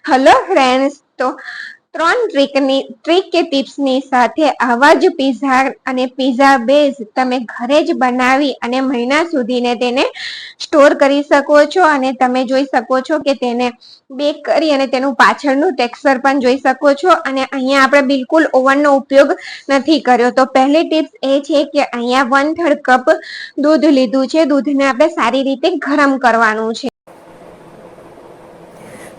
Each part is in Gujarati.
હેલો ફ્રેન્ડ્સ, તો 3 ટ્રીક કે ટિપ્સની સાથે આવા જ પીઝા અને પીઝા બેઝ તમે ઘરે જ બનાવી અને મહિના સુધીને તેને સ્ટોર કરી શકો છો અને તમે જોઈ શકો છો કે તેને બેક કરી અને તેનું પાછળનું ટેક્સચર પણ જોઈ શકો છો. અને અહીંયા આપણે બિલકુલ ઓવનનો ઉપયોગ નથી કર્યો. તો પહેલી ટિપ્સ એ છે કે અહીંયા 1/3 કપ દૂધ લીધું છે. દૂધને આપણે સારી રીતે ગરમ કરવાનું છે.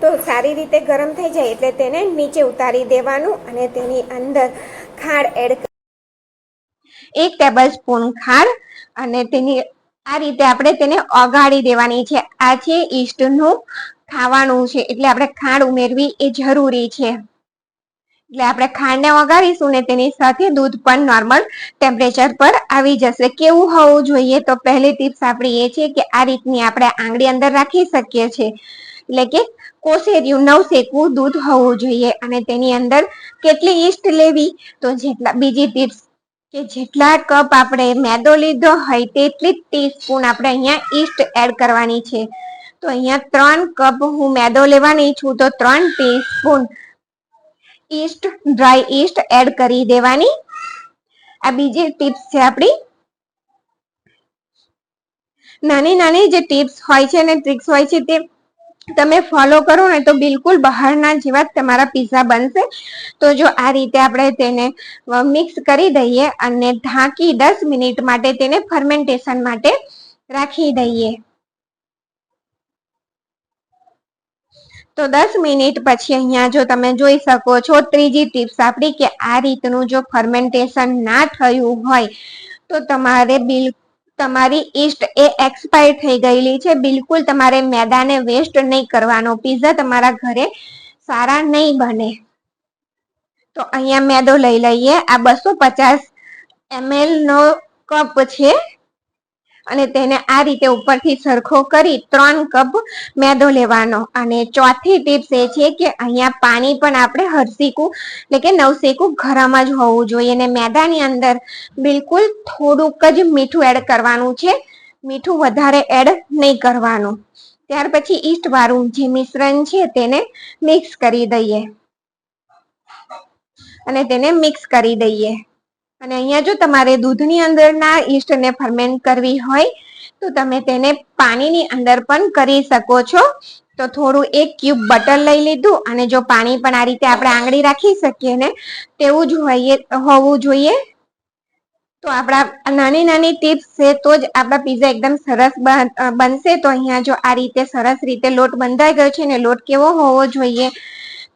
તો સારી રીતે ગરમ થઈ જાય એટલે તેને નીચે ઉતારી દેવાનું અને તેની અંદર ખાંડ એડ 1 ટેબલ સ્પૂન ખાંડ અને તેની આ રીતે આપણે તેને ઓગાળી દેવાની છે. આ છે ઈસ્ટનું ખાવાનું છે એટલે આપણે ખાંડ ઉમેરવી એ જરૂરી છે. એટલે આપણે ખાંડને ઓગાળીશું ને તેની સાથે દૂધ પણ નોર્મલ ટેમ્પરેચર પર આવી જશે. કેવું હોવું જોઈએ? તો પહેલી ટિપ્સ આપણી એ છે કે આ રીતની આપણે આંગળી અંદર રાખી શકીએ છીએ. એટલે કે કોસેર્યું નવશેકવું દૂધ હોવું જોઈએ. અને તેની અંદર કેટલી ઈસ્ટ લેવી? તો બીજી ટિપ્સ કે જેટલા કપ આપણે મેદો લીધો હોય તેટલી જ ટીસ્પૂન આપણે અહીંયા ઈસ્ટ એડ કરવાની છે. તો અહીંયા 3 કપ હું મેદો લેવાની છું તો 3 teaspoon yeast dry yeast add કરી દેવાની. આ બીજી ટિપ્સ છે આપણી. નાની નાની જે ટિપ્સ હોય છે અને ટ્રિક્સ હોય છે તે તમે ફોલો કરો ને તો બિલકુલ બહારના જેવા તમારા પીઝા બનશે. તો જો આ રીતે આપણે તેને મિક્સ કરી દઈએ અને ઢાંકી 10 મિનિટ માટે તેને ફર્મેન્ટેશન માટે રાખી દઈએ. તો 10 મિનિટ પછી અહીંયા જો તમે જોઈ શકો છો ત્રીજી ટિપ્સ આપણી કે આ રીતનું જો ફર્મેન્ટેશન ના થયું હોય તો તમારી ઈસ્ટ એ એક્સપાયર થઈ ગયેલી છે. બિલકુલ તમારે મેદાને વેસ્ટ નહીં કરવાનો. પીઝા તમારા ઘરે સારા નહીં બને. તો અહીંયા મેદો લઈ લઈએ. આ 250 ml નો કપ છે અને તેને આ રીતે ઉપરથી સરખો કરી 3 કપ મેદો લેવાનો. અને ચોથી ટિપ્સ એ છે કે અહીંયા પાણી પણ આપણે હરસીકું એટલે કે નવશેકું ગરમ જ હોવું જોઈએ. અને મેદાની અંદર બિલકુલ થોડુંક જ મીઠું એડ કરવાનું છે. મીઠું વધારે એડ નહીં કરવાનું. ત્યાર પછી ઈસ્ટ વાળું જે મિશ્રણ છે તેને મિક્સ કરી દઈએ અને તેને મિક્સ કરી દઈએ. અને અહીંયા જો તમારે દૂધની અંદર ના ઈસ્ટને ફર્મેન્ટ કરવી હોય તો તમે તેને પાણીની અંદર પણ કરી શકો છો. તો થોડું 1 ક્યુબ બટર લઈ લીધું અને જો પાણી પણ આ રીતે આપણે આંગળી રાખી શકીએ ને તેવું જ હોવું જોઈએ. તો આપણા નાની નાની ટિપ્સ છે તો જ આપણા પીઝા એકદમ સરસ બનશે. તો અહીંયા જો આ રીતે સરસ રીતે લોટ બંધાઈ ગયો છે ને લોટ કેવો હોવો જોઈએ?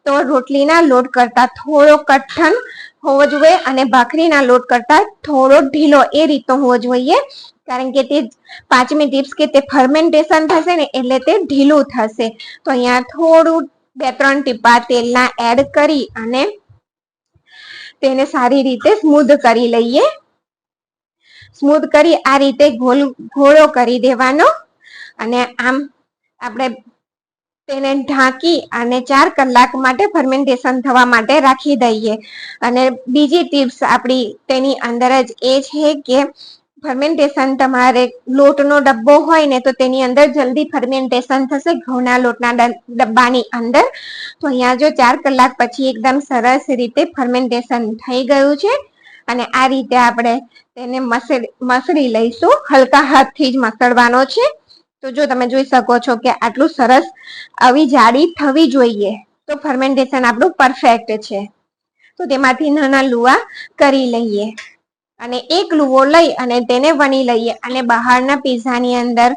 તો રોટલીના લોટ કરતા થોડો કઠણ હોવો જોઈએ અને ભાખરીના લોટ કરતા થોડો ઢીલો એ રીતનો હોવો જોઈએ. કારણ કે તે 5મી ટિપ્સ કે તે ફર્મેન્ટેશન થશે ને એટલે તે ઢીલું થશે. તો અહીંયા થોડું 2-3 ટીપા તેલના એડ કરી અને તેને સારી રીતે સ્મૂધ કરી લઈએ. સ્મૂધ કરી આ રીતે ઘોળો કરી દેવાનો અને આમ આપણે તેને ઢાંકી અને 4 કલાક માટે ફર્મેન્ટેશન થવા માટે રાખી દઈએ. અને બીજી ટિપ્સ આપણી તેની અંદર જ એ છે કે ફર્મેન્ટેશન તમારે લોટનો ડબ્બો હોય ને તો તેની અંદર જલ્દી ફર્મેન્ટેશન થશે ઘઉંના લોટના ડબ્બાની અંદર. તો અહીંયા જો 4 કલાક પછી એકદમ સરસ રીતે ફર્મેન્ટેશન થઈ ગયું છે અને આ રીતે આપણે તેને મસળી લઈશું. હલકા હાથથી જ મસળવાનો છે. તો જો તમે જોઈ શકો છો કે આટલું સરસ આવી જાડી થવી જોઈએ. તો ફર્મેન્ટેશન આપણું પરફેક્ટ છે. તો તેમાંથી નાના લુવા કરી લઈએ અને એક લુવો લઈ અને તેને વણી લઈએ. અને બહારના પીઝાની અંદર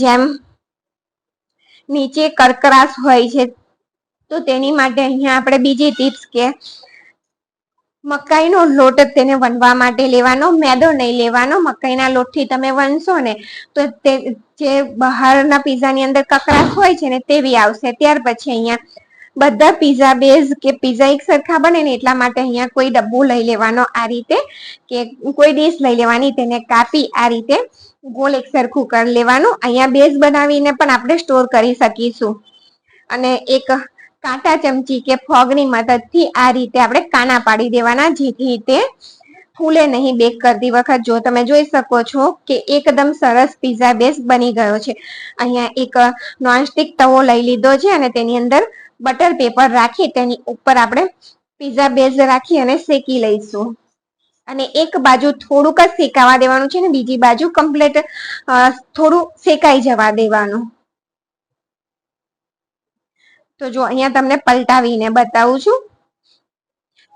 જેમ નીચે કરકરાશ હોય છે તો તેની માટે અહીંયા આપણે બીજી ટિપ્સ કે મકાઈનો લોટ તેને વણવા માટે લેવાનો, મેદો નહીં લેવાનો. મકાઈના લોટથી તમે વણશો ને તો તે જે બહારના પીઝાની અંદર કકરાશ હોય છે ને તેવી આવશે. ત્યાર પછી અહીંયા બધા પીઝા બેઝ કે પીઝા એક સરખા બને ને એટલા માટે અહીંયા કોઈ ડબ્બો લઈ લેવાનો આ રીતે કે કોઈ ડીશ લઈ લેવાની. તેને કાપી આ રીતે ગોળ એક સરખું કરી લેવાનું. અહીંયા બેઝ બનાવીને પણ આપણે સ્ટોર કરી શકીશું. અને એક કાંટા ચમચી કે ફોગની મદદથી આ રીતે આપણે કાણા પાડી દેવાના જેથી તે ફૂલે નહીં બેક કરતી વખત. જો તમે જોઈ શકો છો કે એકદમ સરસ પીઝા બેઝ બની ગયો છે. અહીંયા એક નોનસ્ટિક તવો લઈ લીધો છે અને તેની અંદર બટર પેપર રાખી તેની ઉપર આપણે પીઝા બેઝ રાખી અને શેકી લઈશું. અને એક બાજુ થોડુંક જ શેકાવા દેવાનું છે ને બીજી બાજુ કમ્પ્લીટ થોડું શેકાઈ જવા દેવાનું. તો જો અહીંયા તમને પલટાવીને બતાવું છું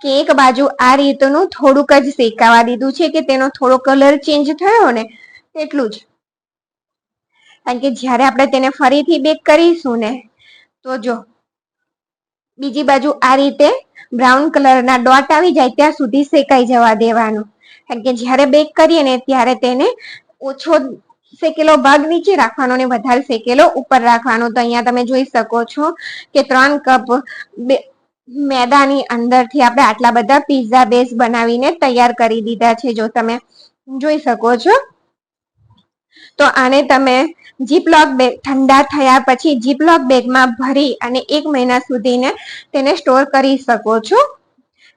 કે એક બાજુ આ રીતનું થોડુંક જ શેકાવા દીધું છે કે તેનો થોડો કલર ચેન્જ થયો ને તેટલું જ. કારણ કે જ્યારે આપણે તેને ફરીથી બેક કરીશું ને તો જો બીજી બાજુ આ રીતે બ્રાઉન કલરના ડોટ આવી જાય ત્યાં સુધી શેકાઈ જવા દેવાનું. કારણ કે જ્યારે બેક કરીએ ને ત્યારે તેને ઓછો શેકેલો ભાગ નીચે રાખવાનો અને વધારે શેકેલો ઉપર રાખવાનો. તો અહીંયા તમે જોઈ શકો છો કે 3 કપ મેદાની અંદરથી આપણે આટલા બધા પીઝા બેઝ બનાવીને તૈયાર કરી દીધા છે. જો તમે જોઈ શકો છો તો આને તમે જીપલોક બેગ ઠંડા થયા પછી જીપલોક બેગમાં ભરી અને 1 મહિના સુધીને તેને સ્ટોર કરી શકો છો.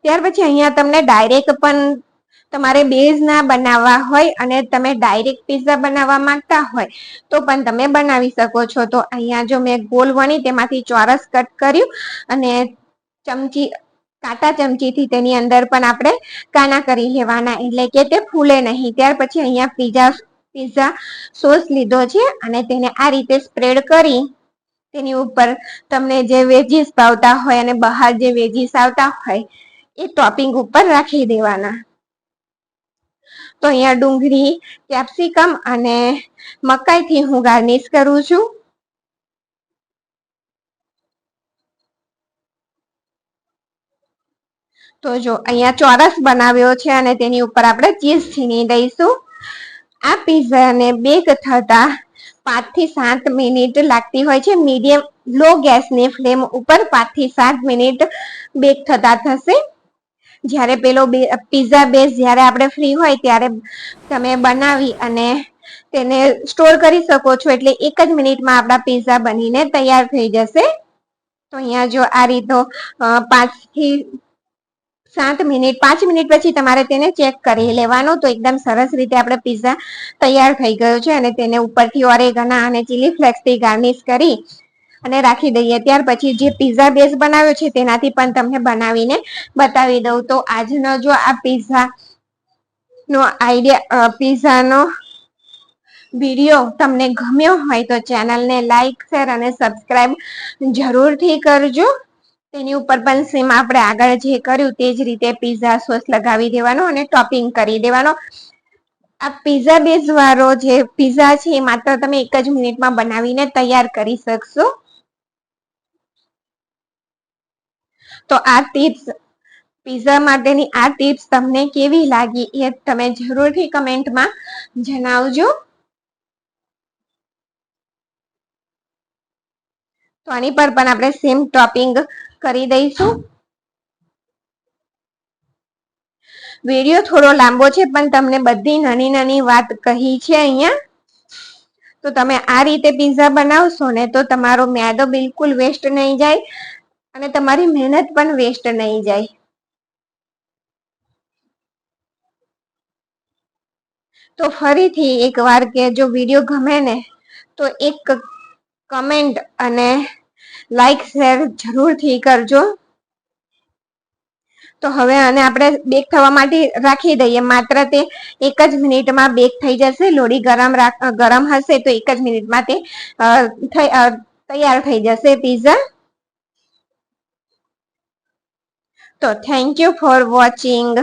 ત્યાર પછી અહીંયા તમને ડાયરેક્ટ પણ તમારે બેઝ ના બનાવવા હોય અને તમે ડાયરેક્ટ પીઝા બનાવવા માંગતા હોય તો પણ તમે બનાવી શકો છો. તો અહીંયા જો મેં ગોલ વણી તેમાંથી ચોરસ કટ કર્યું અને કાંટા ચમચીથી તેની અંદર પણ આપણે કાના કરી લેવાના એટલે કે તે ફૂલે નહીં. ત્યાર પછી અહીંયા પીઝા સોસ લીધો છે અને તેને આ રીતે સ્પ્રેડ કરી તેની ઉપર તમને જે વેજીસ ભાવતા હોય અને બહાર જે વેજીસ આવતા હોય એ ટોપિંગ ઉપર રાખી દેવાના. તો અહીંયા ડુંગળી, કેપ્સિકમ અને મકાઈથી હું ગાર્નિશ કરું છું. તો જો અહીંયા ચોરસ બનાવ્યો છે અને તેની ઉપર આપણે ચીઝ છીની દઈશું. આ પીઝાને બેક થતા 5 થી 7 મિનિટ લાગતી હોય છે. મીડિયમ લો ગેસની ફ્લેમ ઉપર 5 થી 7 મિનિટ બેક થતા થશે. જ્યારે પેલો પીઝા બેઝ જ્યારે આપણે ફ્રી હોય ત્યારે તમે બનાવી અને તેને સ્ટોર કરી શકો છો. એટલે 1 જ મિનિટમાં આપણા પીઝા બનીને તૈયાર થઈ જશે. તો અહીંયા જો આ રીતનો 5 થી 7 મિનિટ 5 મિનિટ પછી તમારે તેને ચેક કરી લેવાનું. તો એકદમ સરસ રીતે આપણે પીઝા તૈયાર થઈ ગયો છે અને તેને ઉપરથી ઓરેગાનો અને ચીલી ફ્લેક્સથી ગાર્નિશ કરી અને રાખી દઈએ. ત્યાર પછી જે પીઝા બેઝ બનાવ્યો છે તેનાથી પણ તમને બનાવીને બતાવી દઉં. તો આજનો જો આ પીઝાનો વિડીયો તમને ગમ્યો હોય તો ચેનલને લાઈક, શેર અને સબસ્ક્રાઈબ જરૂરથી કરજો. તેની ઉપર પણ સેમ આપણે આગળ જે કર્યું તે જ રીતે પીઝા સોસ લગાવી દેવાનો અને ટોપિંગ કરી દેવાનો. આ પીઝા બેઝ વાળો જે પીઝા છે એ માત્ર તમે 1 જ મિનિટમાં બનાવીને તૈયાર કરી શકશો. તો આ ટિપ્સ પીઝા માટેની આ ટિપ્સ તમને કેવી લાગી એ તમે જરૂરથી કમેન્ટમાં જણાવજો. તો આની પર પણ આપણે સેમ ટોપિંગ કરી દઈશું. વિડીયો થોડો લાંબો છે પણ તમને બધી નાની નાની વાત કહી છે અહીંયા. તો તમે આ રીતે પીઝા બનાવશો ને તો તમારો મેદો બિલકુલ વેસ્ટ નહીં જાય અને તમારી મહેનત પણ વેસ્ટ નહીં જાય. તો ફરીથી એકવાર કે જો વિડીયો ગમે ને તો એક કમેન્ટ અને લાઈક શેર જરૂરથી કરજો. તો હવે આને આપણે બેક થવા માટે રાખી દઈએ. માત્ર તે 1 જ મિનિટમાં બેક થઈ જશે. લોડી ગરમ હશે તો 1 જ મિનિટમાં તે તૈયાર થઈ જશે પીઝા. તો થેન્ક યુ ફોર વોચિંગ.